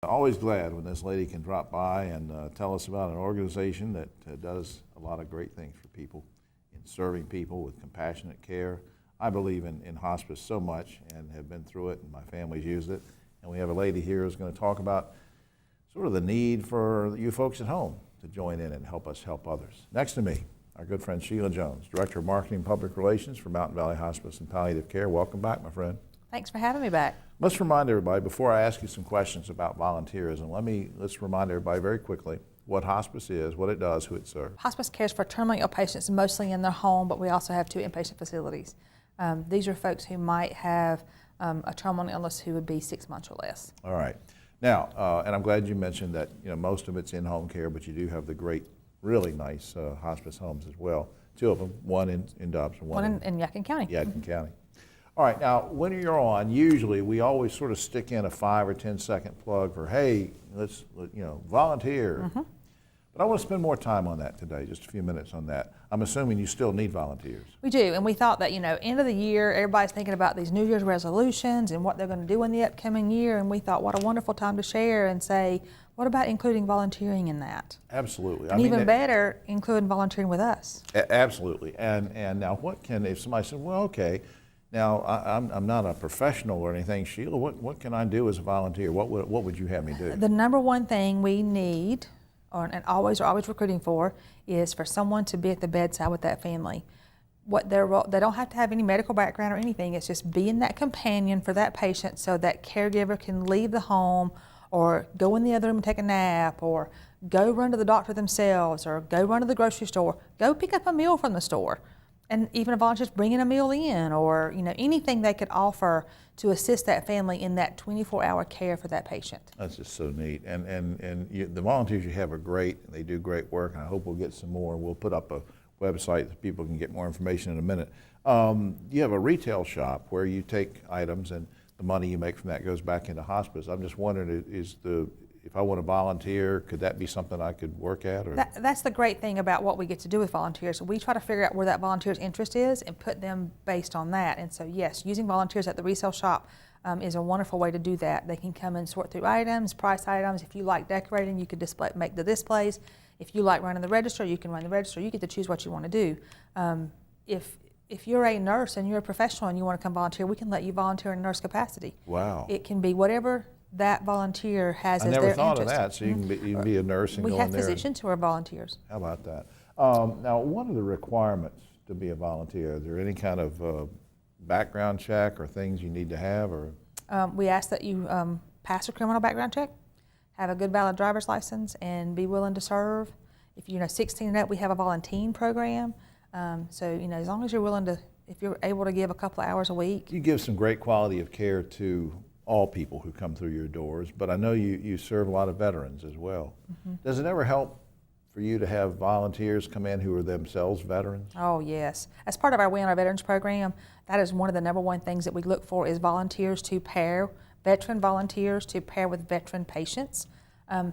Always glad when this lady can drop by and tell us about an organization that does a lot of great things for people in serving people with compassionate care. I believe in hospice so much and have been through it, and my family's used it. And we have a lady here who's going to talk about sort of the need for you folks at home to join in and help us help others. Next to me, our good friend Sheila Jones, Director of Marketing and Public Relations for Mountain Valley Hospice and Palliative Care. Welcome back, my friend. Thanks for having me back. Let's remind everybody, before I ask you some questions about volunteerism, let's remind everybody very quickly what hospice is, what it does, who it serves. Hospice cares for terminally ill patients mostly in their home, but we also have 2 inpatient facilities. These are folks who might have a terminal illness who would be 6 months or less. All right. Now, and I'm glad you mentioned that most of it's in-home care, but you do have the great, really nice hospice homes as well. 2 of them, one in Dobbs and one in Yadkin County. Yadkin County. All right, now when you're on, usually we always sort of stick in a 5 or 10 second plug for, hey, let's volunteer. But I want to spend more time on that today, just a few minutes on that. I'm assuming you still need volunteers. We do, and we thought that, end of the year, everybody's thinking about these New Year's resolutions and what they're going to do in the upcoming year, and we thought what a wonderful time to share and say, what about including volunteering in that? Absolutely. And even better, including volunteering with us. Absolutely. And now if somebody said, well, okay, now I'm not a professional or anything, Sheila, what can I do as a volunteer? What would you have me do? The number one thing we need, and always recruiting for, is for someone to be at the bedside with that family. They don't have to have any medical background or anything. It's just being that companion for that patient so that caregiver can leave the home or go in the other room and take a nap, or go run to the doctor themselves, or go run to the grocery store, go pick up a meal from the store. And even a volunteer bringing a meal in, or anything they could offer to assist that family in that 24-hour care for that patient. That's just so neat. And the volunteers you have are great, and they do great work, and I hope we'll get some more. We'll put up a website that people can get more information in a minute. You have a retail shop where you take items, and the money you make from that goes back into hospice. I'm just wondering, if I want to volunteer, could that be something I could work at? Or? That's the great thing about what we get to do with volunteers. We try to figure out where that volunteer's interest is and put them based on that. And so yes, using volunteers at the resale shop is a wonderful way to do that. They can come and sort through items, price items. If you like decorating, you could make the displays. If you like running the register, you can run the register. You get to choose what you want to do. If you're a nurse and you're a professional and you want to come volunteer, we can let you volunteer in nurse capacity. Wow. It can be whatever that volunteer has as their interest. I never thought of that, so you can be a nurse and go in there. We have physicians who are volunteers. How about that? Now, what are the requirements to be a volunteer? Is there any kind of background check or things you need to have? Or we ask that you pass a criminal background check, have a good valid driver's license, and be willing to serve. If you're 16 and up, we have a volunteering program. So as long as you're willing to, if you're able to give a couple of hours a week. You give some great quality of care to all people who come through your doors, but I know you serve a lot of veterans as well. Does it ever help for you to have volunteers come in who are themselves veterans? Oh yes. As part of our We On Our Veterans program, that is one of the number one things that we look for is volunteers to pair, veteran volunteers to pair with veteran patients.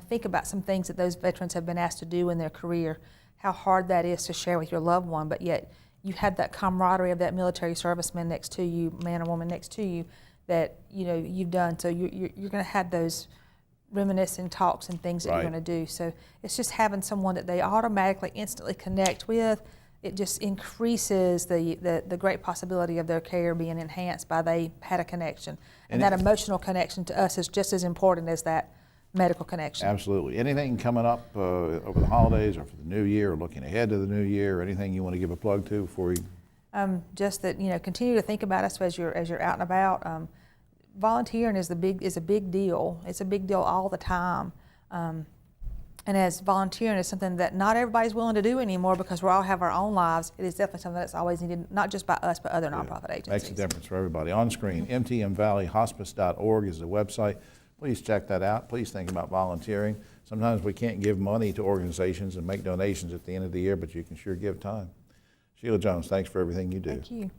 Think about some things that those veterans have been asked to do in their career, how hard that is to share with your loved one, but yet you have that camaraderie of that military serviceman next to you, man or woman next to you, that you've done. So you're going to have those reminiscing talks and things that you're going to do. So it's just having someone that they automatically, instantly connect with. It just increases the great possibility of their care being enhanced by they had a connection. And that emotional connection to us is just as important as that medical connection. Absolutely. Anything coming up over the holidays or for the new year, or looking ahead to the new year, or anything you want to give a plug to before we? Just that continue to think about us as you're out and about. Volunteering is a big deal. It's a big deal all the time. And as volunteering is something that not everybody's willing to do anymore because we all have our own lives, it is definitely something that's always needed, not just by us, but other nonprofit agencies. Makes a difference for everybody. On screen, mtmvalleyhospice.org is the website. Please check that out. Please think about volunteering. Sometimes we can't give money to organizations and make donations at the end of the year, but you can sure give time. Sheila Jones, thanks for everything you do. Thank you.